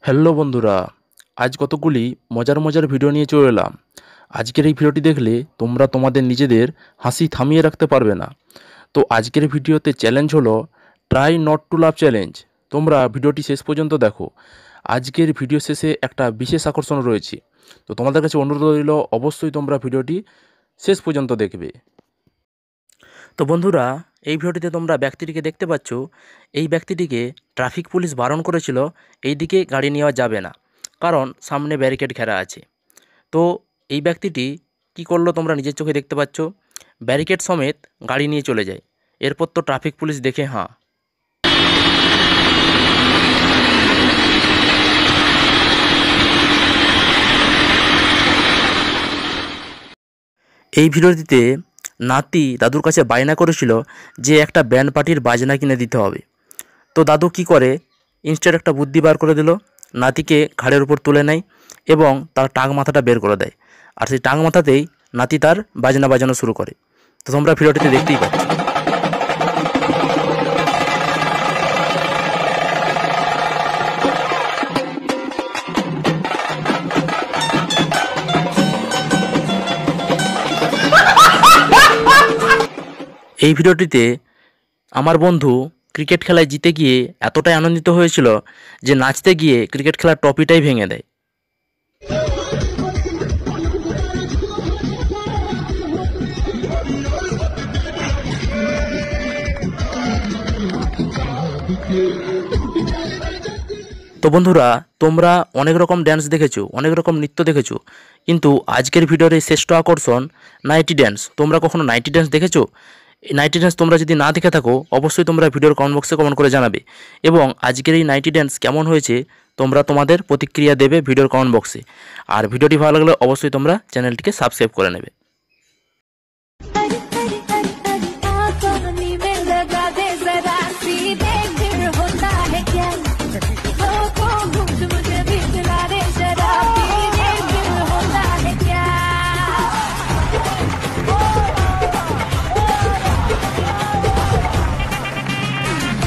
Hello বন্ধুরা, আজ কতগুলি মজার মজার ভিডিও নিয়ে চলে এলাম। আজকের এই ভিডিওটি দেখলে তোমরা তোমাদের নিজেদের হাসি থামিয়ে রাখতে পারবে না। তো আজকের ভিডিওতে চ্যালেঞ্জ হলো try not to love challenge. তোমরা ভিডিওটি শেষ পর্যন্ত দেখো। আজকের ভিডিও শেষে একটা বিশেষ আকর্ষণ রয়েছে। তো তোমাদের কাছে অনুরোধ রইল, অবশ্যই তোমরা ভিডিওটি শেষ পর্যন্ত দেখবে। তো বন্ধুরা, এই ভিডিওটিতে তোমরা ব্যক্তিটিকে দেখতে পাচ্ছ। এই ব্যক্তিটিকে ট্রাফিক পুলিশ বারণ করেছিল এই দিকে গাড়ি নেওয়া যাবে না, কারণ সামনে ব্যারিকেড ঘেরা আছে। তো এই ব্যক্তিটি কি করলো তোমরা নিজের চোখে দেখতে পাচ্ছ। ব্যারিকেড সমেত গাড়ি নিয়ে চলে যায়। এরপর তো ট্রাফিক পুলিশ দেখে হাঁ। এই ভিডিওটিতে নাতি দাদুর কাছে বায়না করেছিল যে একটা ব্যান্ড পার্টির বাজনা কিনে দিতে হবে। তো দাদু কি করে, ইনস্ট্যান্ট একটা বুদ্ধি বার করে দিল। নাতিকে ঘাড়ের উপর তুলে নেয় এবং তার টাক মাথাটা বের করে দেয়। আর সেই টাক মাথাতেই নাতি তার বাজনা বাজানো শুরু করে। তো তোমরা ভিডিওটিতে দেখতেই পাচ্ছ। এই ভিডিওটিতে আমার বন্ধু ক্রিকেট খেলায় জিতে গিয়ে এতটাই আনন্দিত হয়েছিল যে নাচতে গিয়ে ক্রিকেট খেলার ট্রফিটাই ভেঙে দেয়। তো বন্ধুরা, তোমরা অনেক রকম ড্যান্স দেখেছো, অনেক রকম নৃত্য দেখেছো, কিন্তু আজকের ভিডিওর এই শ্রেষ্ঠ আকর্ষণ নাইটি ড্যান্স। তোমরা কখনো নাইটি ড্যান্স দেখেছো? এই নাইটি ড্যান্স তোমরা যদি না দেখে থাকো, অবশ্যই তোমরা ভিডিওর কমেন্ট বক্সে কমেন্ট করে জানাবে। এবং আজকের এই নাইটি ড্যান্স কেমন হয়েছে তোমরা তোমাদের প্রতিক্রিয়া দেবে ভিডিওর কমেন্ট বক্সে। আর ভিডিওটি ভালো লাগলে অবশ্যই তোমরা চ্যানেলটিকে সাবস্ক্রাইব করে নেবে।